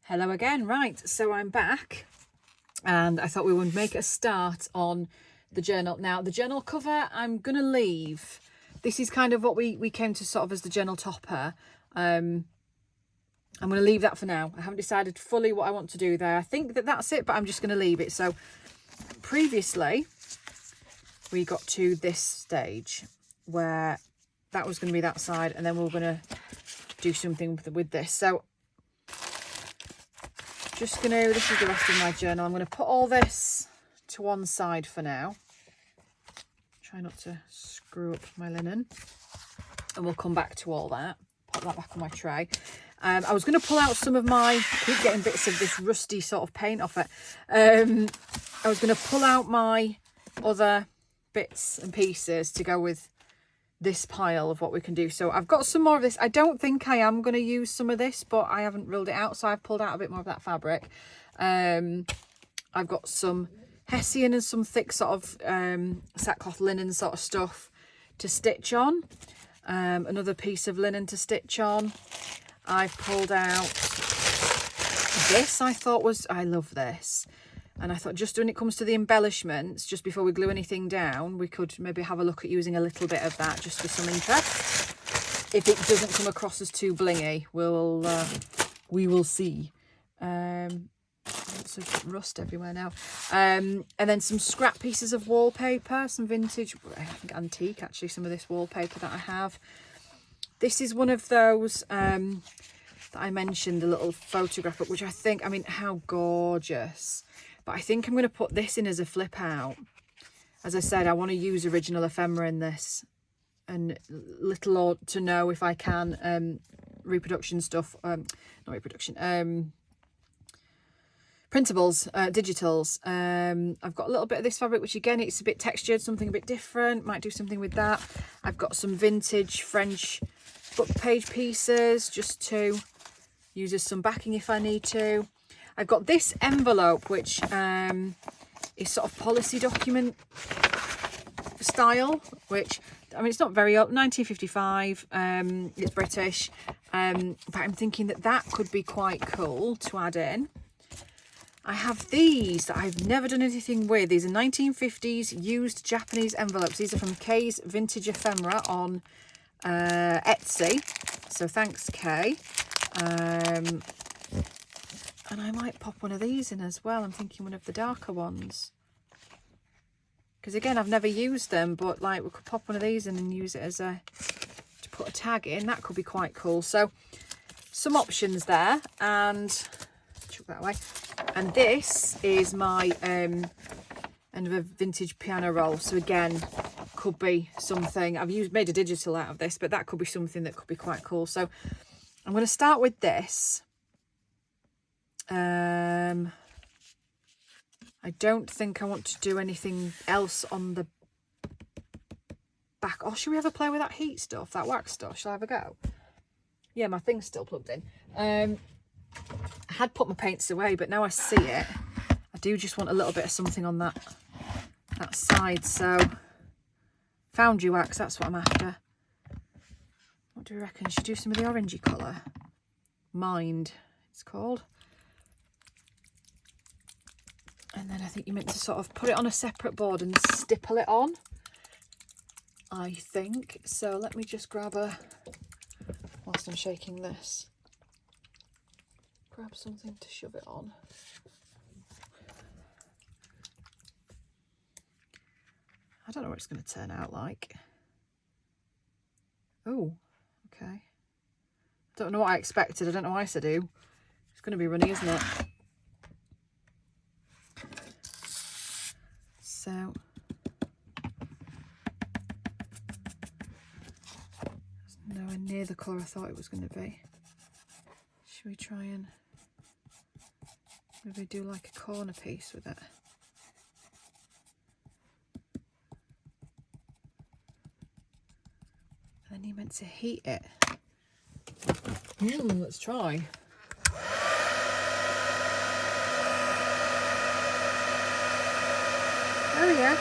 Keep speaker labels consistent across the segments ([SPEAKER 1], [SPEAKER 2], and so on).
[SPEAKER 1] Hello again. Right, so I'm back and I thought we would make a start on the journal. Now, the journal cover I'm going to leave. This is kind of what we came to sort of as the journal topper. I'm going to leave that for now. I haven't decided fully what I want to do there. I think that that's it, but I'm just going to leave it. So previously, we got to this stage where that was going to be that side, and then we we're going to do something with this. So just going to, this is the rest of my journal. I'm going to put all this to one side for now. Try not to screw up my linen. And we'll come back to all that. Put that back on my tray. I was going to pull out some of my, I keep getting bits of this rusty sort of paint off it. I was going to pull out my other bits and pieces to go with this pile of what we can do. So I've got some more of this. I don't think I am going to use some of this, but I haven't ruled it out, so I've pulled out a bit more of that fabric. I've got some Hessian and some thick sort of sackcloth linen sort of stuff to stitch on. Another piece of linen to stitch on. I've pulled out this. I love this. And I thought, just when it comes to the embellishments, just before we glue anything down, we could maybe have a look at using a little bit of that just for some interest. If it doesn't come across as too blingy, we will see. Lots of rust everywhere now. And then some scrap pieces of wallpaper, some vintage, I think antique actually, some of this wallpaper that I have. This is one of those that I mentioned, the little photograph book, which I think, I mean, how gorgeous. But I think I'm going to put this in as a flip out. As I said, I want to use original ephemera in this. And little or to know if I can reproduction stuff. Not reproduction. Printables, digitals. I've got a little bit of this fabric, which again, it's a bit textured, something a bit different. Might do something with that. I've got some vintage French book page pieces just to use as some backing if I need to. I've got this envelope, which is sort of policy document style, which, I mean, it's not very old, 1955, it's British, but I'm thinking that that could be quite cool to add in. I have these that I've never done anything with. These are 1950s used Japanese envelopes. These are from Kay's Vintage Ephemera on Etsy. So thanks, Kay. And I might pop one of these in as well. I'm thinking one of the darker ones. Because again, I've never used them, but like we could pop one of these in and use it as to put a tag in. That could be quite cool. So some options there, and chuck that away. And this is my end of a vintage piano roll. So again, could be something. I've made a digital out of this, but that could be something that could be quite cool. So I'm going to start with this. I don't think I want to do anything else on the back. Oh, should we have a play with that heat stuff, that wax stuff? Shall I have a go? Yeah, my thing's still plugged in. I had put my paints away, but now I see it, I do just want a little bit of something on that side. So foundry wax, that's what I'm after. What do we reckon? Should do some of the orangey colour? Mind, it's called. And then I think you're meant to sort of put it on a separate board and stipple it on, I think. So let me just grab whilst I'm shaking this, grab something to shove it on. I don't know what it's going to turn out like. Oh, okay. I don't know what I expected. I don't know what else I do. It's going to be runny, isn't it? So it's nowhere near the colour I thought it was going to be. Should we try and maybe do like a corner piece with it? And then you're meant to heat it. Let's try. Oh yeah.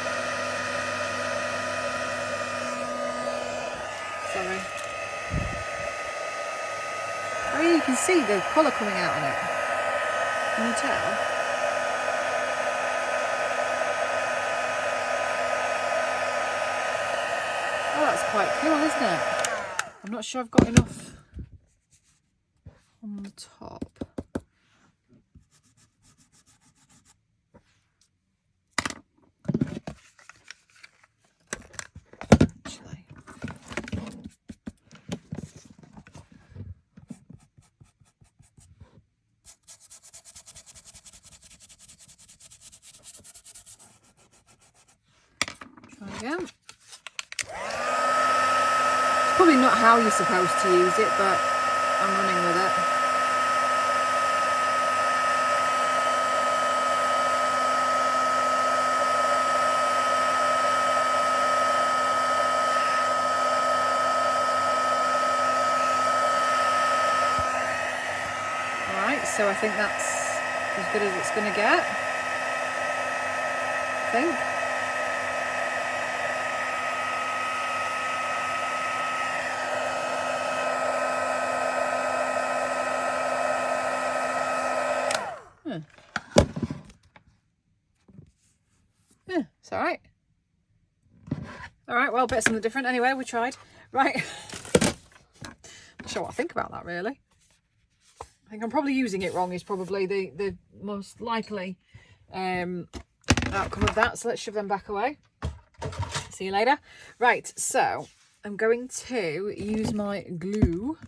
[SPEAKER 1] Sorry. Oh yeah, you can see the colour coming out on it. Can you tell? Oh, that's quite cool, isn't it? I'm not sure I've got enough on the top. Actually. Try again. Probably not how you're supposed to use it, but I'm running with it. Alright, so I think that's as good as it's going to get. I think. Yeah, it's all right. All right, well, a bit of something different. Anyway, we tried. Right. Not sure what I think about that, really. I think I'm probably using it wrong is probably the most likely outcome of that. So let's shove them back away. See you later. Right, so I'm going to use my glue.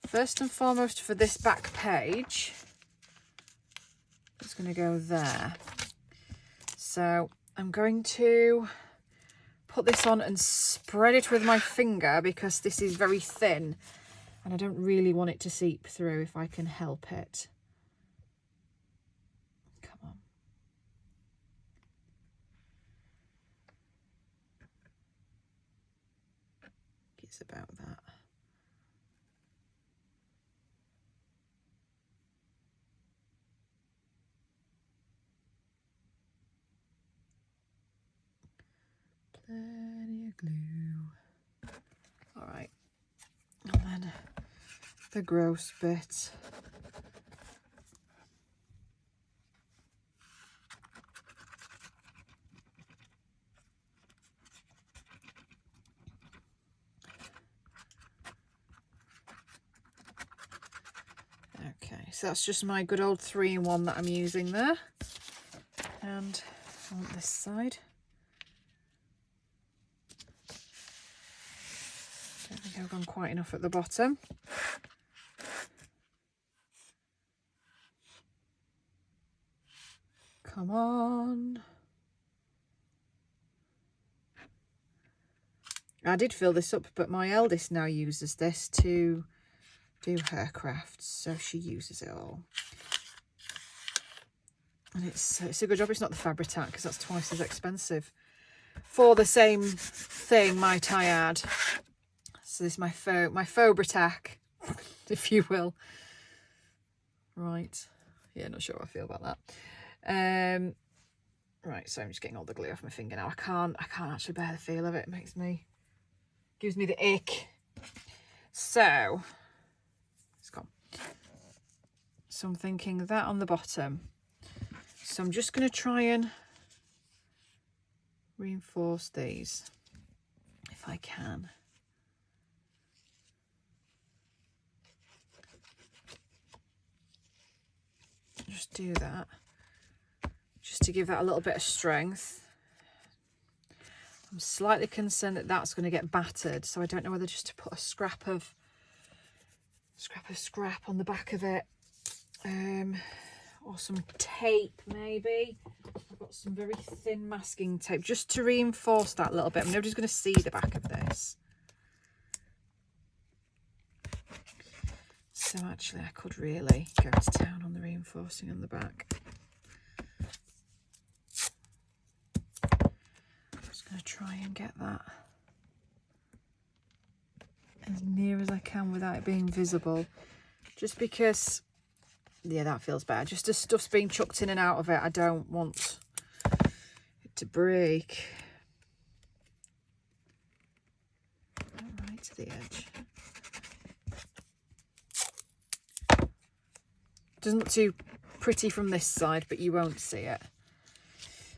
[SPEAKER 1] First and foremost for this back page. It's going to go there. So I'm going to put this on and spread it with my finger because this is very thin and I don't really want it to seep through if I can help it. Come on. It's about that. Plenty of glue. All right, and then the gross bit. Okay, so that's just my good old 3-in-1 that I'm using there. And on this side. Don't think I've gone quite enough at the bottom. Come on. I did fill this up, but my eldest now uses this to do her crafts, so she uses it all. And it's a good job it's not the Fabri-Tac, because that's twice as expensive for the same thing, might I add. So this is my Fabri-Tac, if you will. Right. Yeah, not sure how I feel about that. Right, so I'm just getting all the glue off my finger now. I can't actually bear the feel of it. It gives me the ick. So it's gone. So I'm thinking that on the bottom. So I'm just going to try and reinforce these if I can. Just do that, just to give that a little bit of strength. I'm slightly concerned that that's going to get battered, so I don't know whether just to put a scrap of scrap on the back of it, or some tape maybe. I've got some very thin masking tape just to reinforce that a little bit. Nobody's going to see the back of this. So actually I could really go to town on the reinforcing on the back. I'm just going to try and get that as near as I can without it being visible. Just because, yeah, that feels better. Just as stuff's being chucked in and out of it, I don't want it to break. Right to the edge. Doesn't look too pretty from this side, but you won't see it.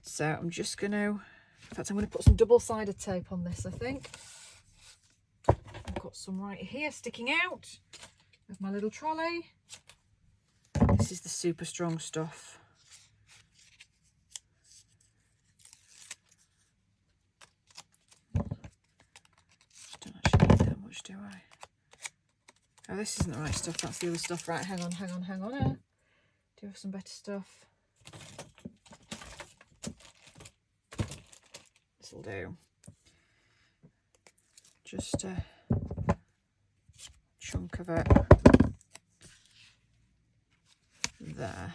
[SPEAKER 1] So I'm just going to, in fact, I'm going to put some double-sided tape on this, I think. I've got some right here sticking out of my little trolley. This is the super strong stuff. Don't actually need that much, do I? Oh, this isn't the right stuff. That's the other stuff. Right, hang on. Do have some better stuff. This will do. Just a chunk of it there.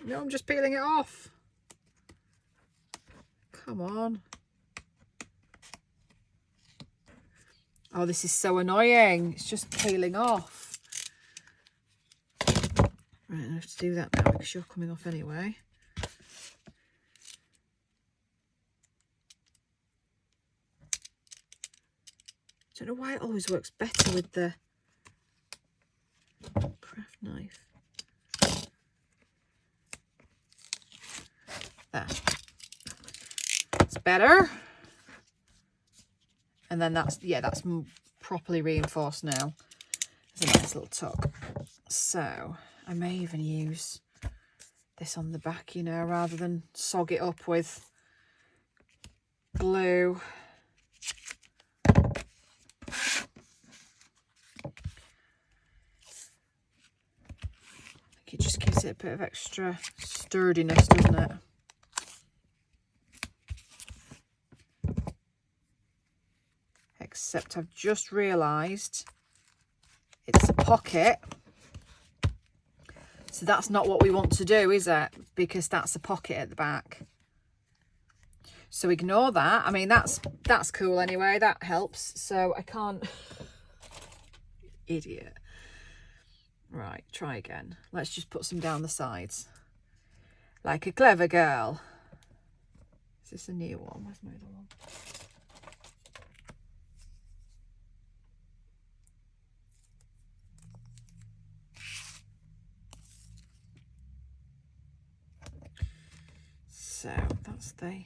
[SPEAKER 1] No, I'm just peeling it off. Come on. Oh, this is so annoying. It's just peeling off. Right, I have to do that now because you're coming off anyway. Don't know why it always works better with the craft knife. There. It's better. And then that's properly reinforced now. There's a nice little tuck. So I may even use this on the back, you know, rather than sog it up with glue. It just gives it a bit of extra sturdiness, doesn't it? Except I've just realised it's a pocket. So that's not what we want to do, is it? Because that's a pocket at the back. So ignore that. I mean, that's cool anyway. That helps. So I can't... Idiot. Right, try again. Let's just put some down the sides. Like a clever girl. Is this a new one? Where's my other one? So that's the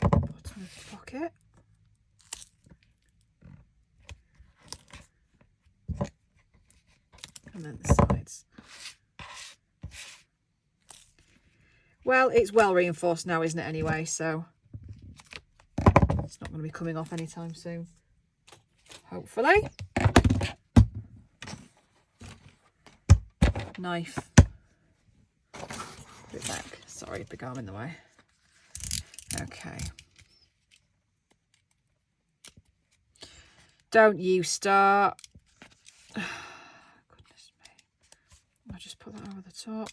[SPEAKER 1] bottom of the pocket. And then the sides. Well, it's well reinforced now, isn't it, anyway? So it's not going to be coming off anytime soon. Hopefully. Knife. Put it back. Sorry, big arm in the way. Okay. Don't you start. Goodness me. I'll just put that over the top.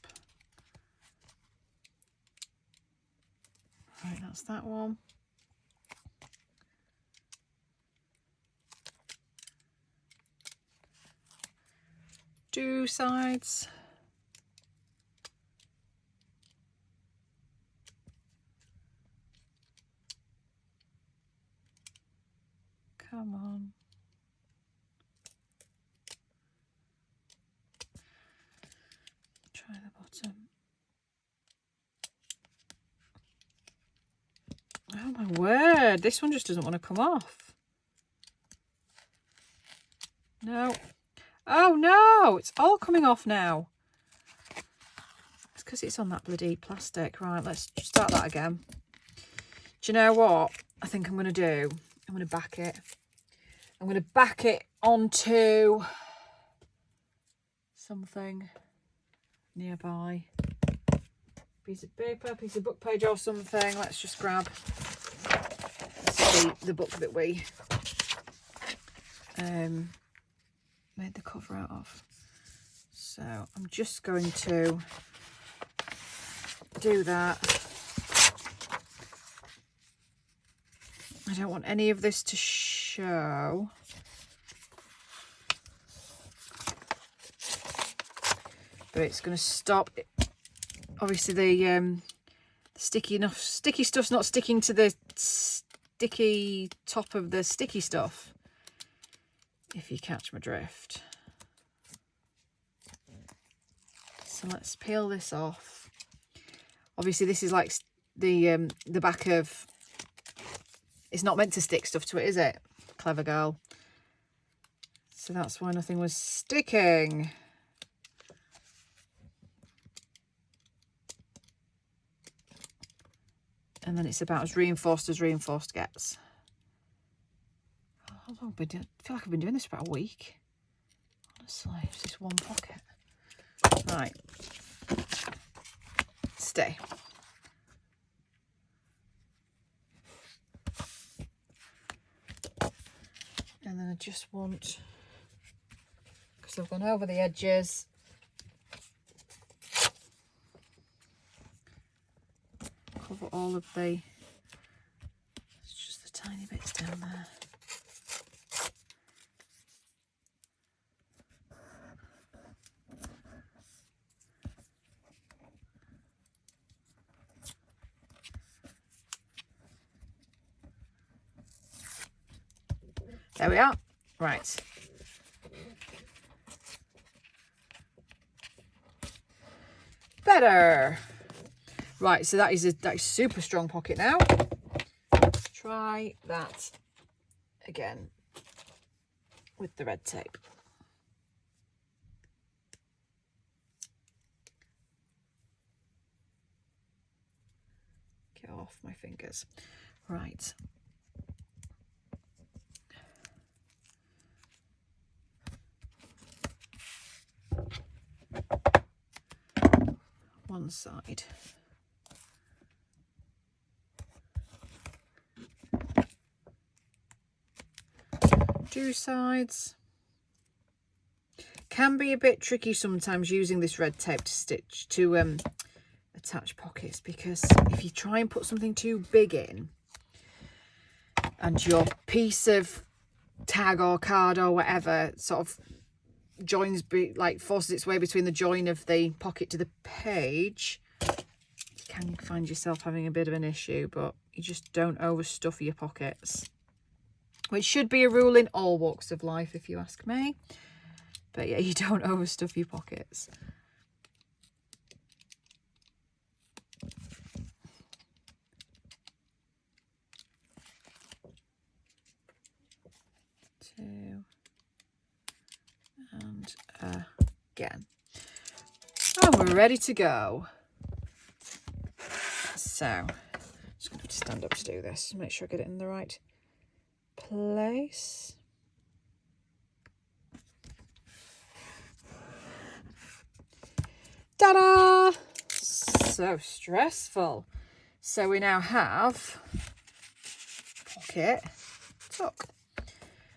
[SPEAKER 1] Right, that's that one. Two sides. Come on. Try the bottom. Oh my word, this one just doesn't want to come off. No. Oh no, it's all coming off now. It's because it's on that bloody plastic. Right, let's start that again. Do you know what I think I'm going to do? I'm going to back it. I'm going to back it onto something nearby. Piece of paper, piece of book page or something. Let's just grab the book that we made the cover out of. So I'm just going to do that. I don't want any of this to show. but it's going to stop. Obviously the sticky stuff's not sticking to the sticky top of the sticky stuff, if you catch my drift. So let's peel this off. Obviously this is like the back of, it's not meant to stick stuff to it, is it? Clever girl. So that's why nothing was sticking. And then it's about as reinforced gets. How long have I been doing? I feel like I've been doing this for about a week. Honestly, it's just one pocket. Right. Stay. And then I just want, because I've gone over the edges, cover all of the, it's just the tiny bits down there. There we are. Right. Better. Right, so that is super strong pocket now. Try that again with the red tape. Get off my fingers. Right. One side. Two sides. Can be a bit tricky sometimes using this red tape to attach pockets, because if you try and put something too big in and your piece of tag or card or whatever sort of forces its way between the join of the pocket to the page, you can find yourself having a bit of an issue. But you just don't overstuff your pockets, which should be a rule in all walks of life if you ask me. But yeah, you don't overstuff your pockets. Two. And again. And we're ready to go. So, I'm just going to have to stand up to do this. Make sure I get it in the right place. Ta-da! So stressful. So we now have pocket tuck.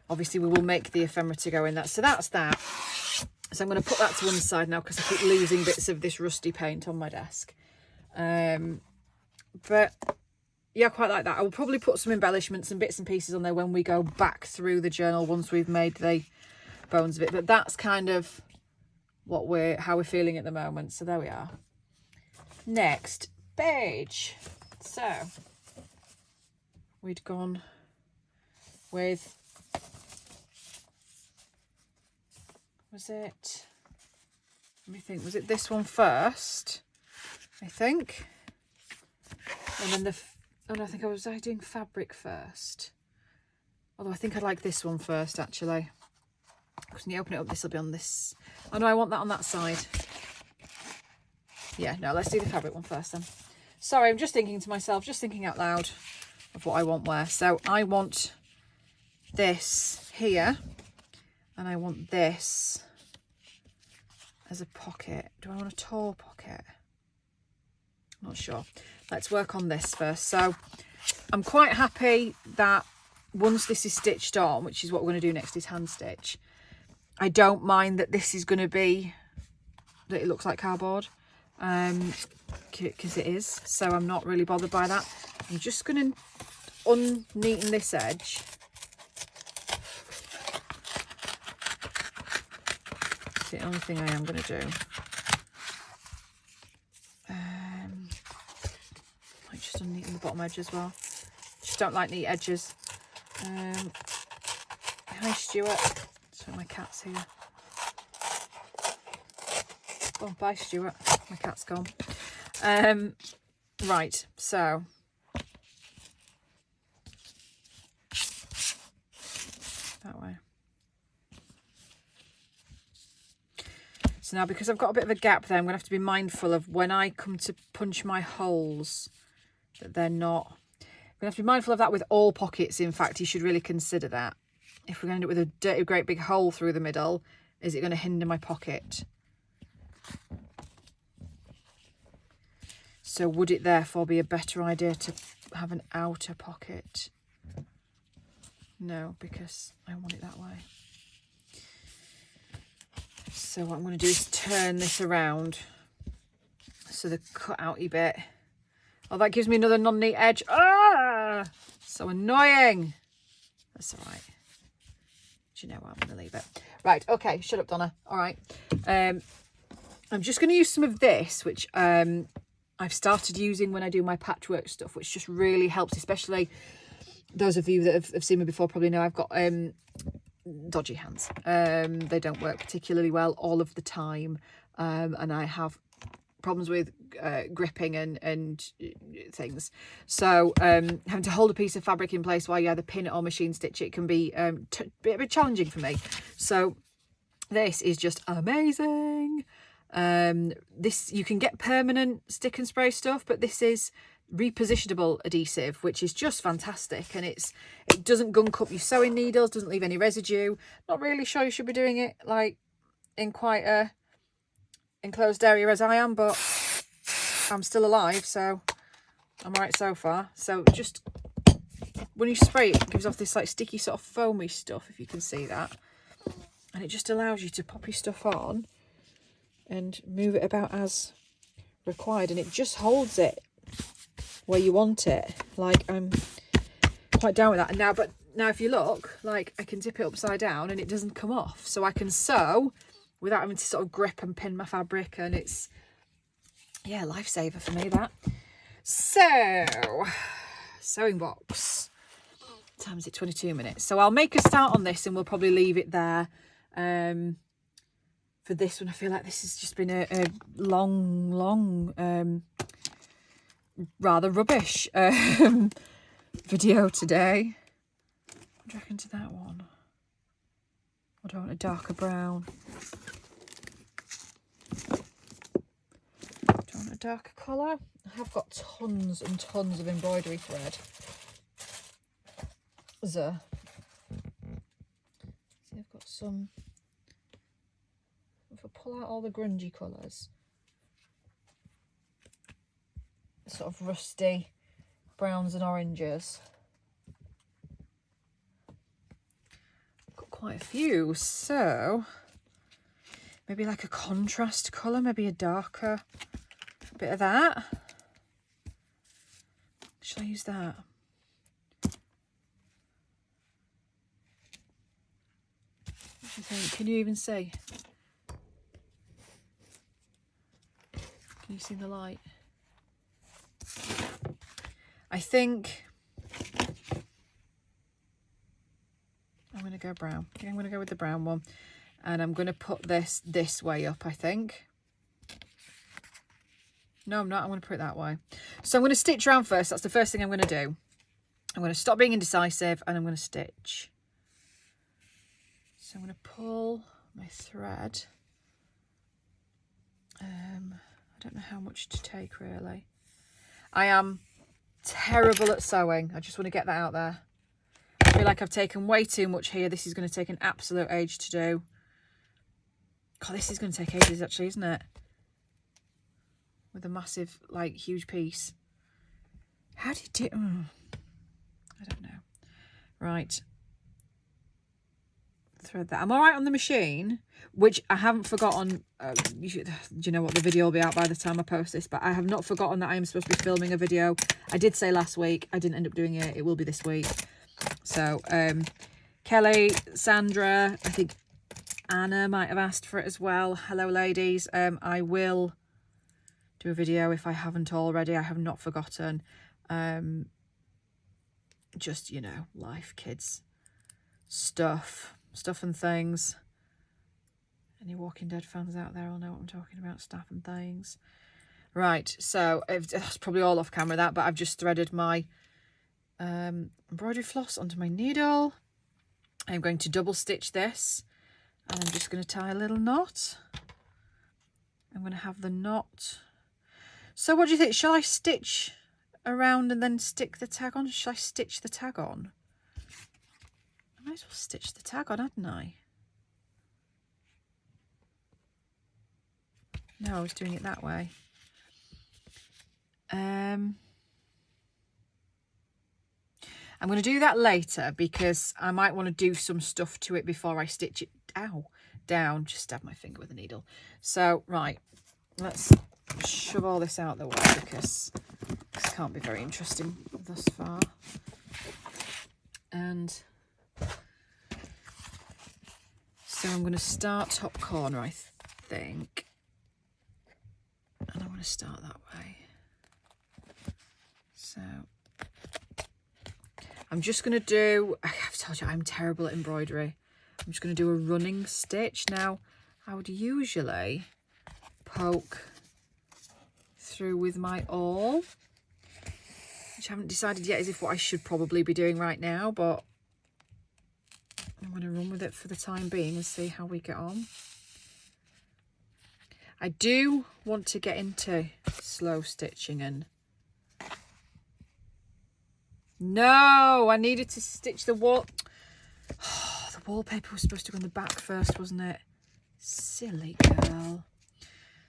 [SPEAKER 1] Obviously we will make the ephemera to go in that. So that's that. So I'm going to put that to one side now because I keep losing bits of this rusty paint on my desk. But yeah, I quite like that. I will probably put some embellishments and bits and pieces on there when we go back through the journal once we've made the bones of it. But that's kind of how we're feeling at the moment. So there we are. Next page. So we'd gone with, let me think, was it this one first? I think. And then I think I was doing fabric first. Although I think I like this one first, actually. Because when you open it up, this will be on this. Oh no, I want that on that side. Yeah, no, let's do the fabric one first then. Sorry, I'm just thinking to myself, just thinking out loud of what I want where. So I want this here. And I want this as a pocket. Do I want a tall pocket? Not sure. Let's work on this first. So I'm quite happy that once this is stitched on, which is what we're going to do next, is hand stitch, I don't mind that this is going to be, that it looks like cardboard, because it is. So I'm not really bothered by that. I'm just going to unneaten this edge. It's the only thing I am going to do. bottom edge as well. Just don't like neat edges. Hi Stuart. So my cat's here. Oh, bye Stuart. My cat's gone. Right, so that way. So now, because I've got a bit of a gap there, I'm going to have to be mindful of when I come to punch my holes that they're not. I'm going to have to be mindful of that with all pockets. In fact, you should really consider that. If we're going to end up with a dirty, great big hole through the middle, is it going to hinder my pocket? So would it therefore be a better idea to have an outer pocket? No, because I want it that way. So what I'm going to do is turn this around. So the cut-outy bit. Oh, that gives me another non-neat edge. Ah! So annoying. That's all right. Do you know what? I'm going to leave it. Right, okay. Shut up, Donna. All right. I'm just going to use some of this, which I've started using when I do my patchwork stuff, which just really helps, especially those of you that have seen me before probably know I've got dodgy hands. They don't work particularly well all of the time, and I have problems with gripping and things. So having to hold a piece of fabric in place while you either pin it or machine stitch it can be a bit challenging for me. So this is just amazing. This, you can get permanent stick and spray stuff, but this is repositionable adhesive, which is just fantastic, and it doesn't gunk up your sewing needles, doesn't leave any residue. Not really sure you should be doing it like in quite a enclosed area as I am, but I'm still alive, so I'm all right so far. So just when you spray it, it gives off this like sticky sort of foamy stuff, if you can see that, and it just allows you to pop your stuff on and move it about as required, and it just holds it where you want it. Like, I'm quite down with that. And now if you look, like, I can tip it upside down and it doesn't come off, so I can sew without having to sort of grip and pin my fabric, and it's, yeah, lifesaver for me, that. So sewing box, what time is it? 22 minutes. So I'll make a start on this and we'll probably leave it there for this one. I feel like this has just been a long rather rubbish video today. What do you reckon to that one? Or do I want a darker brown? Do I want a darker colour? I have got tons and tons of embroidery thread. See, I've got some. If I pull out all the grungy colours, sort of rusty browns and oranges. Got quite a few, so maybe like a contrast colour, maybe a darker bit of that. Shall I use that? What do you think? Can you even see? Can you see the light? I think I'm going to go brown. I think I'm going to go with the brown one, and I'm going to put this way up, I think. No, I'm not. I'm going to put it that way. So I'm going to stitch around first. That's the first thing I'm going to do. I'm going to stop being indecisive and I'm going to stitch. So I'm going to pull my thread. I don't know how much to take, really. I am terrible at sewing. I just want to get that out there. I feel like I've taken way too much here. This is going to take an absolute age to do. God, this is going to take ages actually, isn't it? With a massive, like, huge piece. How do you do... I don't know. Right. Thread that. I'm all right on the machine, which I haven't forgotten. Do you know what? The video will be out by the time I post this, but I have not forgotten that I am supposed to be filming a video. I did say last week. I didn't end up doing it. It will be this week. So, Kelly, Sandra, I think Anna might have asked for it as well. Hello, ladies. I will do a video if I haven't already. I have not forgotten. Just, you know, life, kids, stuff and things. Any Walking Dead fans out there will know what I'm talking about, stuff and things. Right, so that's probably all off camera, that, but I've just threaded my embroidery floss onto my needle. I'm going to double stitch this, and I'm just going to tie a little knot. I'm going to have the knot. So what do you think? Shall I stitch around and then stick the tag on? Shall I stitch the tag on? I might as well stitch the tag on, hadn't I? No, I was doing it that way. I'm going to do that later because I might want to do some stuff to it before I stitch it down. Just stab my finger with a needle. So, right, let's shove all this out the way because this can't be very interesting thus far. And so I'm going to start top corner, I think. And I want to start that way. So I'm just going to do, I've told you I'm terrible at embroidery. I'm just going to do a running stitch. Now, I would usually poke through with my awl, which I haven't decided yet is if what I should probably be doing right now, but I'm going to run with it for the time being and see how we get on. I do want to get into slow stitching and... No, I needed to stitch the wall. Oh, the wallpaper was supposed to go on the back first, wasn't it? Silly girl.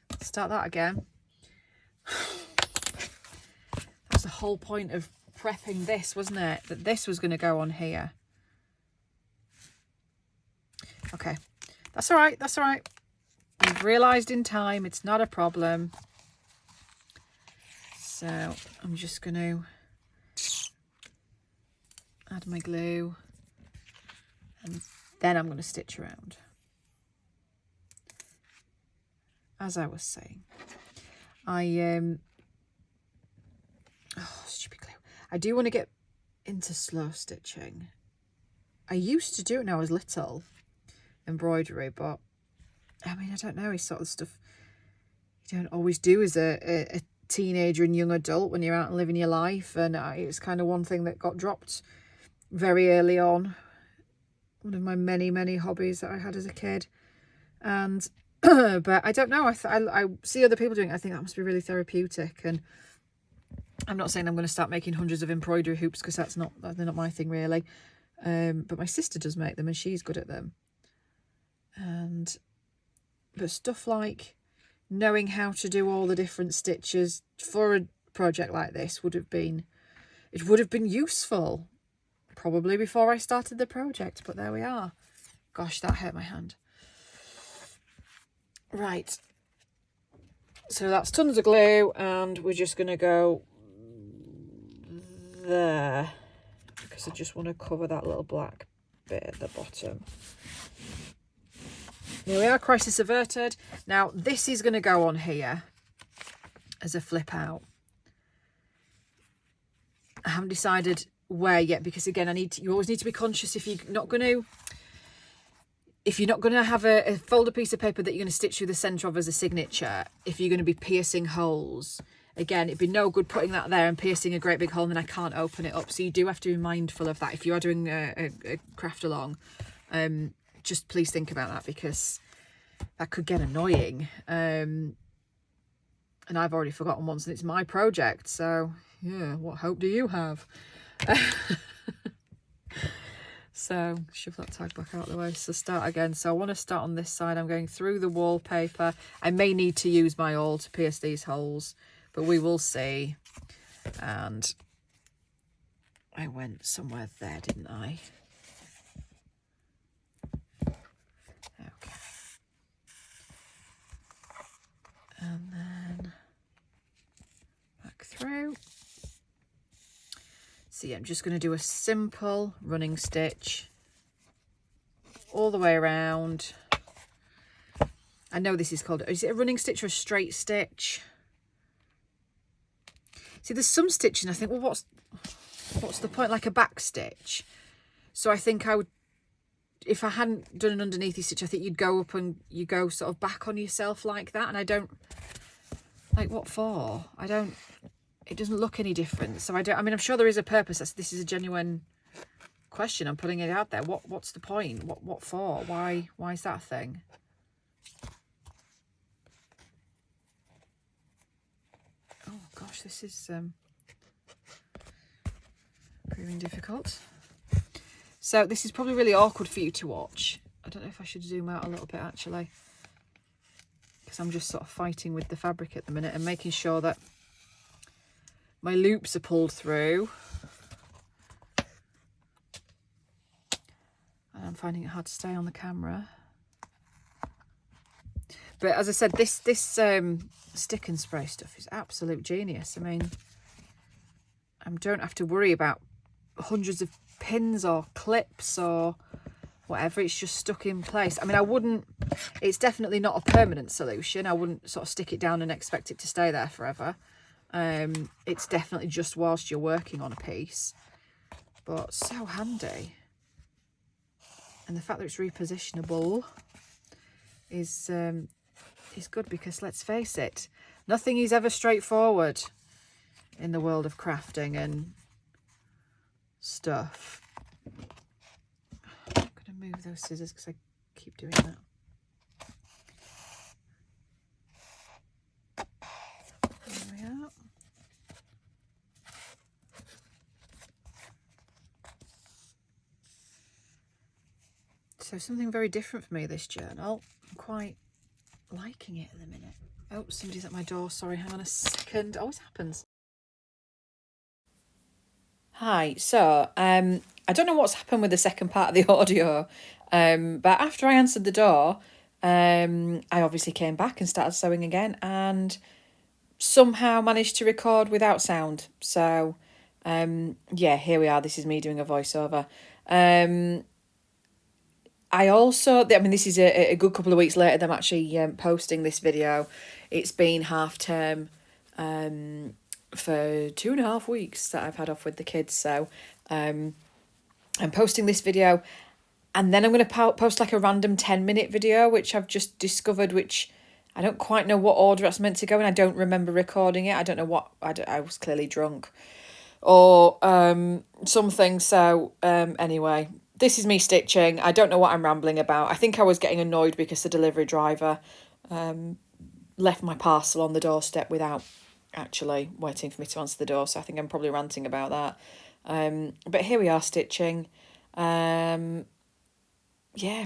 [SPEAKER 1] Let's start that again. That's the whole point of prepping this, wasn't it? That this was going to go on here. Okay, that's all right. That's all right. We've realised in time it's not a problem. So I'm just going to add my glue and then I'm going to stitch around. As I was saying, stupid glue. I do want to get into slow stitching. I used to do it when I was little, embroidery, but I mean, I don't know, it's sort of stuff you don't always do as a teenager and young adult when you're out and living your life, and it's kind of one thing that got dropped very early on. One of my many hobbies that I had as a kid. And but I don't know, I see other people doing it. I think that must be really therapeutic, and I'm not saying I'm going to start making hundreds of embroidery hoops because they're not my thing really, but my sister does make them and she's good at them. But stuff like knowing how to do all the different stitches for a project like this would have been useful probably before I started the project, but there we are. Gosh, that hurt my hand. Right, so that's tons of glue, and we're just going to go there because I just want to cover that little black bit at the bottom. There we are, crisis averted. Now this is going to go on here as a flip out. I haven't decided where yet because again, you always need to be conscious if you're not going to have a folded piece of paper that you're going to stitch through the centre of as a signature. If you're going to be piercing holes, again, it'd be no good putting that there and piercing a great big hole and then I can't open it up. So you do have to be mindful of that if you are doing a craft along. Just please think about that because that could get annoying. And I've already forgotten once and it's my project. So yeah, what hope do you have? So shove that tag back out of the way. So start again. So I want to start on this side. I'm going through the wallpaper. I may need to use my awl to pierce these holes, but we will see. And I went somewhere there, didn't I? Okay. And then back through. So yeah, I'm just going to do a simple running stitch all the way around. I know this is called, is it a running stitch or a straight stitch? See, there's some stitching I think, well, what's the point? Like a back stitch. So I think I would, if I hadn't done an underneathy stitch, I think you'd go up and you go sort of back on yourself like that. And I don't, like, what for? I don't, it doesn't look any different. So I don't, I mean, I'm sure there is a purpose. This is a genuine question. I'm putting it out there. What's the point? What for? Why is that a thing? Oh gosh, this is proving difficult. So this is probably really awkward for you to watch. I don't know if I should zoom out a little bit actually, because I'm just sort of fighting with the fabric at the minute and making sure that my loops are pulled through. And I'm finding it hard to stay on the camera. But as I said, this stick and spray stuff is absolute genius. I mean, I don't have to worry about hundreds of pins or clips or whatever. It's just stuck in place. I mean, it's definitely not a permanent solution. I wouldn't sort of stick it down and expect it to stay there forever. It's definitely just whilst you're working on a piece, but so handy. And the fact that it's repositionable is good, because let's face it, nothing is ever straightforward in the world of crafting and stuff. I'm going to move those scissors because I keep doing that. There we are. So something very different for me, this journal. I'm quite liking it at the minute. Oh, somebody's at my door. Sorry, hang on a second. Always happens. Hi. So, I don't know what's happened with the second part of the audio, but after I answered the door, I obviously came back and started sewing again, and somehow managed to record without sound. So, yeah, here we are. This is me doing a voiceover. I mean, this is a good couple of weeks later than I'm actually posting this video. It's been half term for 2.5 weeks that I've had off with the kids. So I'm posting this video, and then I'm going to post like a random 10-minute video, which I've just discovered, which I don't quite know what order it's meant to go in. I don't remember recording it. I don't know what, I was clearly drunk or something. So anyway, this is me stitching. I don't know what I'm rambling about. I think I was getting annoyed because the delivery driver left my parcel on the doorstep without actually waiting for me to answer the door. So I think I'm probably ranting about that. But here we are stitching. Yeah,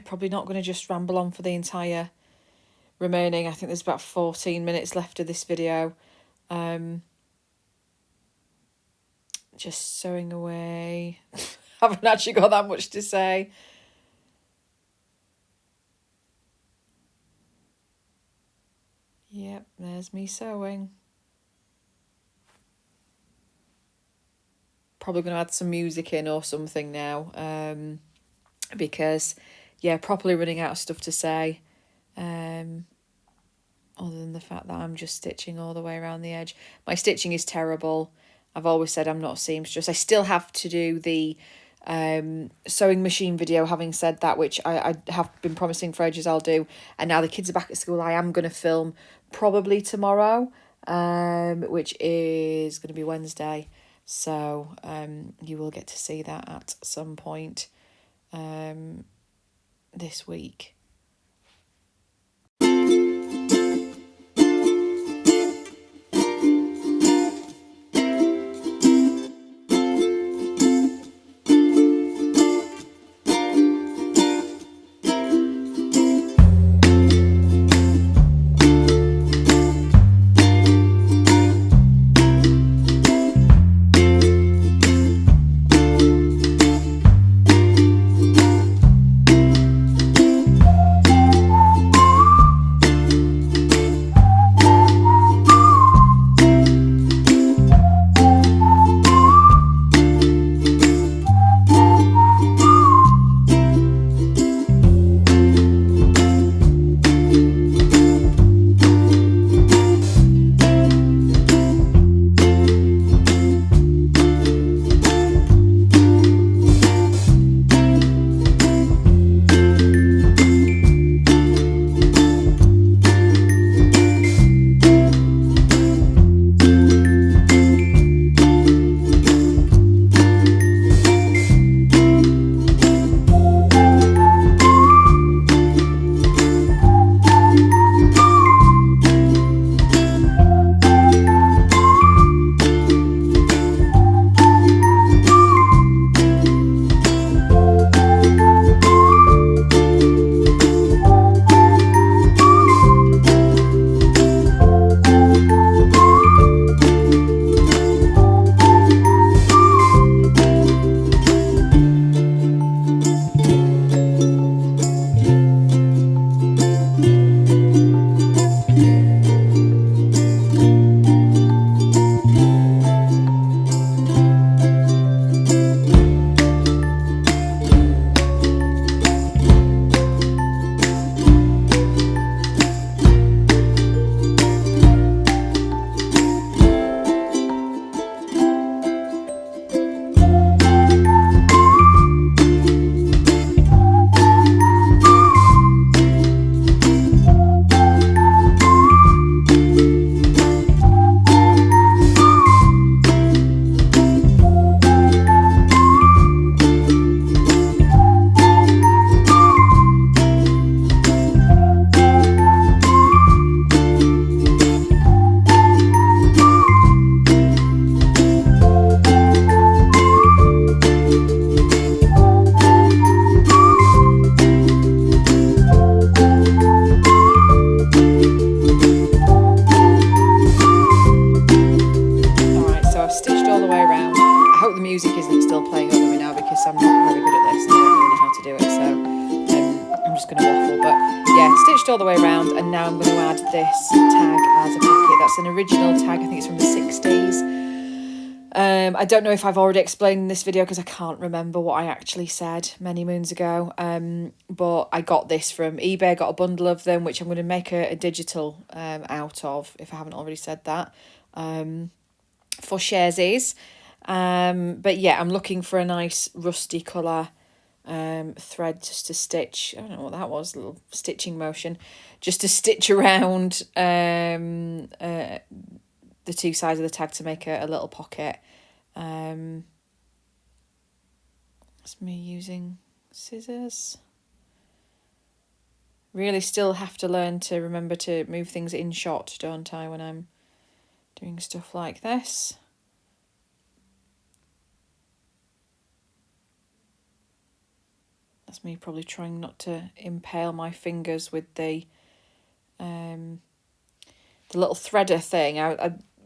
[SPEAKER 1] probably not going to just ramble on for the entire remaining. I think there's about 14 minutes left of this video. Just sewing away. Haven't actually got that much to say. Yep, there's me sewing. Probably going to add some music in or something now, because, yeah, properly running out of stuff to say, other than the fact that I'm just stitching all the way around the edge. My stitching is terrible. I've always said I'm not a seamstress. I still have to do the sewing machine video, having said that, which I have been promising for ages I'll do, and now the kids are back at school. I am going to film probably tomorrow, which is going to be Wednesday, so you will get to see that at some point this week. and now I'm going to add this tag as a pocket. That's an original tag, I think it's from the 60s. I don't know if I've already explained in this video because I can't remember what I actually said many moons ago. But I got this from eBay. I got a bundle of them, which I'm going to make a digital out of, if I haven't already said that, for sharesies. But yeah, I'm looking for a nice rusty colour thread just to stitch. I don't know what that was, a little stitching motion, just to stitch around the two sides of the tag to make a little pocket. That's me using scissors. Really still have to learn to remember to move things in shot, don't I, when I'm doing stuff like this. That's me probably trying not to impale my fingers with the little threader thing.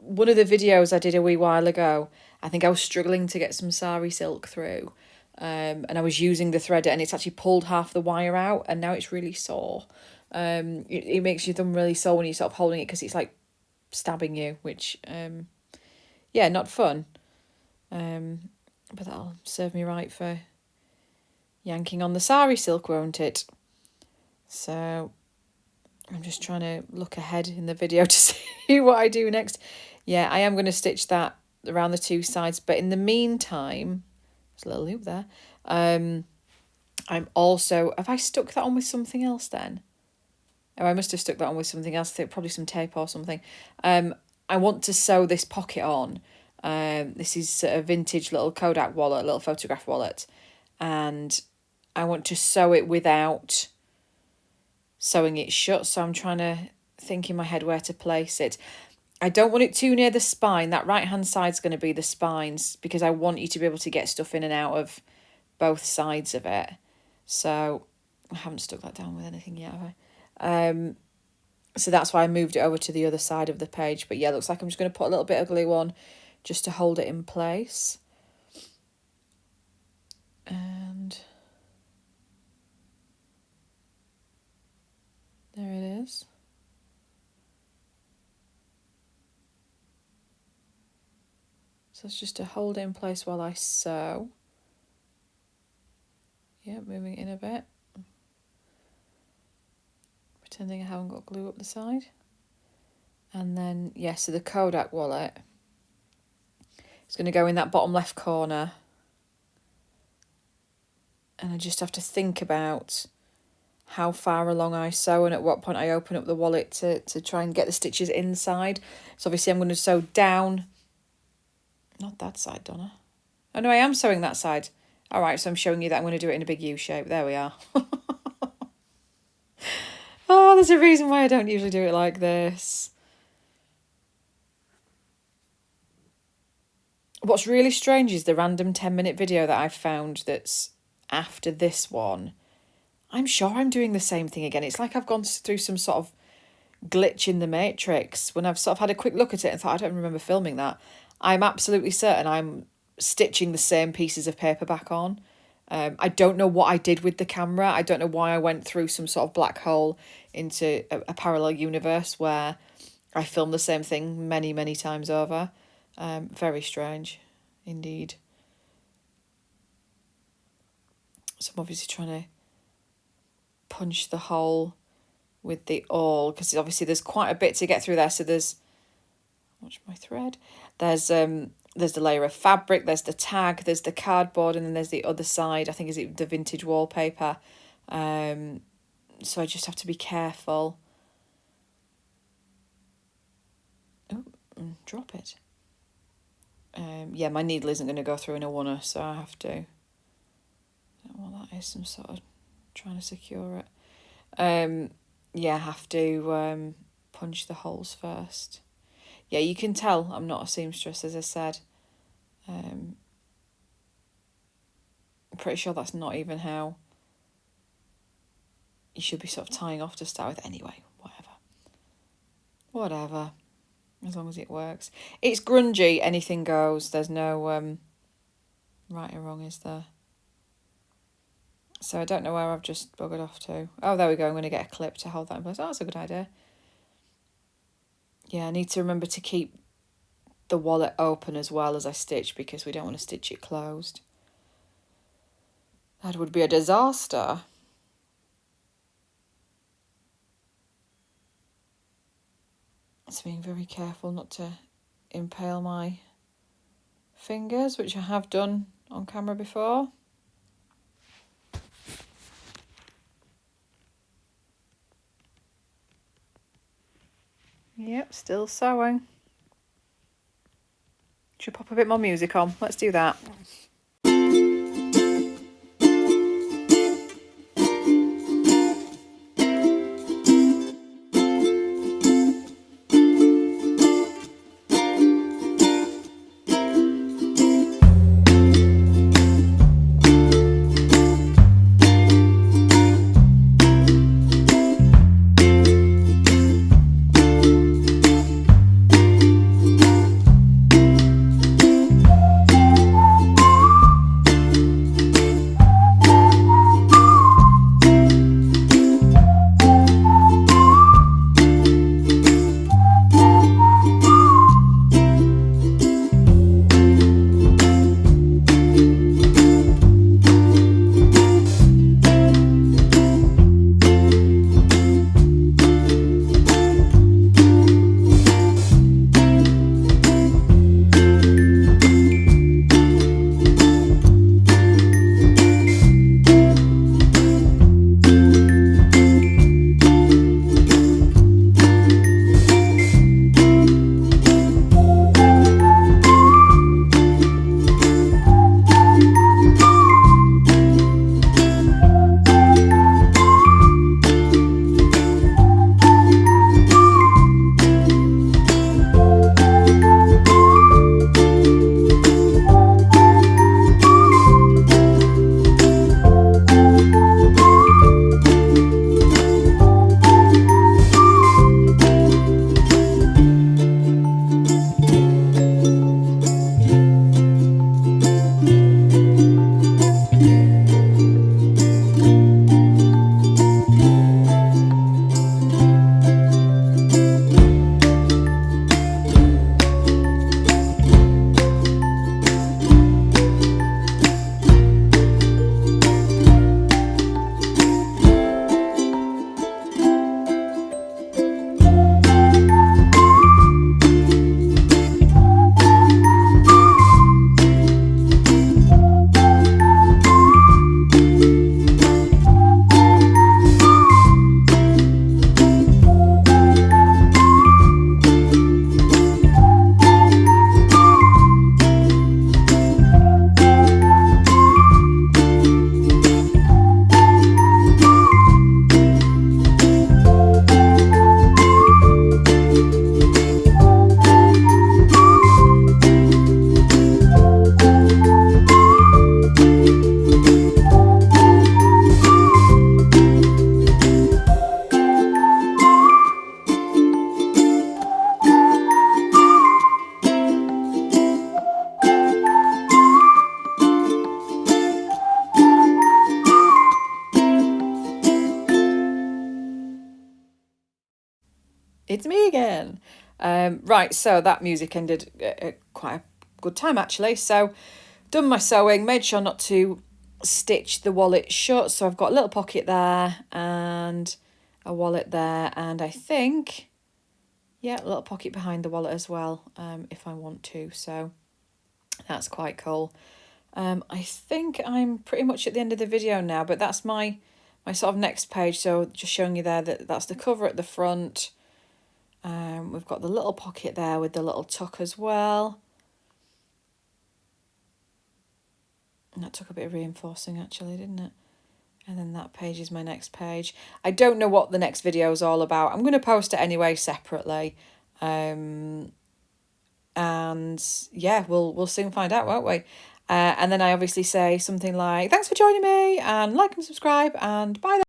[SPEAKER 1] One of the videos I did a wee while ago, I think I was struggling to get some sari silk through, and I was using the threader and it's actually pulled half the wire out and now it's really sore. It makes your thumb really sore when you're sort of holding it because it's like stabbing you, which, yeah, not fun. But that'll serve me right for yanking on the sari silk, won't it? So I'm just trying to look ahead in the video to see what I do next. Yeah, I am going to stitch that around the two sides, but in the meantime, there's a little loop there. I'm also, have I stuck that on with something else then? Oh, I must have stuck that on with something else, probably some tape or something. I want to sew this pocket on. This is a vintage little Kodak wallet, little photograph wallet, and I want to sew it without sewing it shut, so I'm trying to think in my head where to place it. I don't want it too near the spine. That right hand side's going to be the spines because I want you to be able to get stuff in and out of both sides of it. So I haven't stuck that down with anything yet, have I? So that's why I moved it over to the other side of the page. But yeah, looks like I'm just going to put a little bit of glue on just to hold it in place. And there it is. So it's just to hold it in place while I sew. Yeah, moving it in a bit. Pretending I haven't got glue up the side. And then, yeah, so the Kodak wallet is going to go in that bottom left corner. And I just have to think about how far along I sew and at what point I open up the wallet to try and get the stitches inside. So obviously I'm going to sew down. Not that side, Donna. Oh no, I am sewing that side. All right, so I'm showing you that I'm going to do it in a big U shape. There we are. Oh, there's a reason why I don't usually do it like this. What's really strange is the random 10-minute video that I've found that's after this one. I'm sure I'm doing the same thing again. It's like I've gone through some sort of glitch in the matrix when I've sort of had a quick look at it and thought, I don't remember filming that. I'm absolutely certain I'm stitching the same pieces of paper back on. I don't know what I did with the camera. I don't know why I went through some sort of black hole into a parallel universe where I filmed the same thing many, many times over. Very strange indeed. So I'm obviously trying to punch the hole with the awl because obviously there's quite a bit to get through there. So there's, watch my thread, there's the layer of fabric, there's the tag, there's the cardboard, and then there's the other side. I think is it the vintage wallpaper. So I just have to be careful. Oh, drop it. Yeah, my needle isn't going to go through in a oneer, so I have to. I don't know what that is. Some sort of trying to secure it. Yeah, I have to punch the holes first. Yeah, you can tell I'm not a seamstress, as I said. I'm pretty sure that's not even how you should be sort of tying off to start with. Anyway, whatever. As long as it works. It's grungy, anything goes. There's no right or wrong, is there? So I don't know where I've just buggered off to. Oh, there we go. I'm going to get a clip to hold that in place. Oh, that's a good idea. Yeah, I need to remember to keep the wallet open as well as I stitch, because we don't want to stitch it closed. That would be a disaster. It's being very careful not to impale my fingers, which I have done on camera before. Yep, still sewing. Should pop a bit more music on. Let's do that. It's me again. Right, so that music ended at quite a good time actually. So done my sewing, made sure not to stitch the wallet shut. So I've got a little pocket there and a wallet there, and I think, yeah, a little pocket behind the wallet as well, if I want to. So that's quite cool. I think I'm pretty much at the end of the video now, but that's my sort of next page. So just showing you there that that's the cover at the front. We've got the little pocket there with the little tuck as well. And that took a bit of reinforcing actually, didn't it? And then that page is my next page. I don't know what the next video is all about. I'm going to post it anyway separately. And yeah, we'll soon find out, won't we? And then I obviously say something like, thanks for joining me, and like and subscribe, and bye then.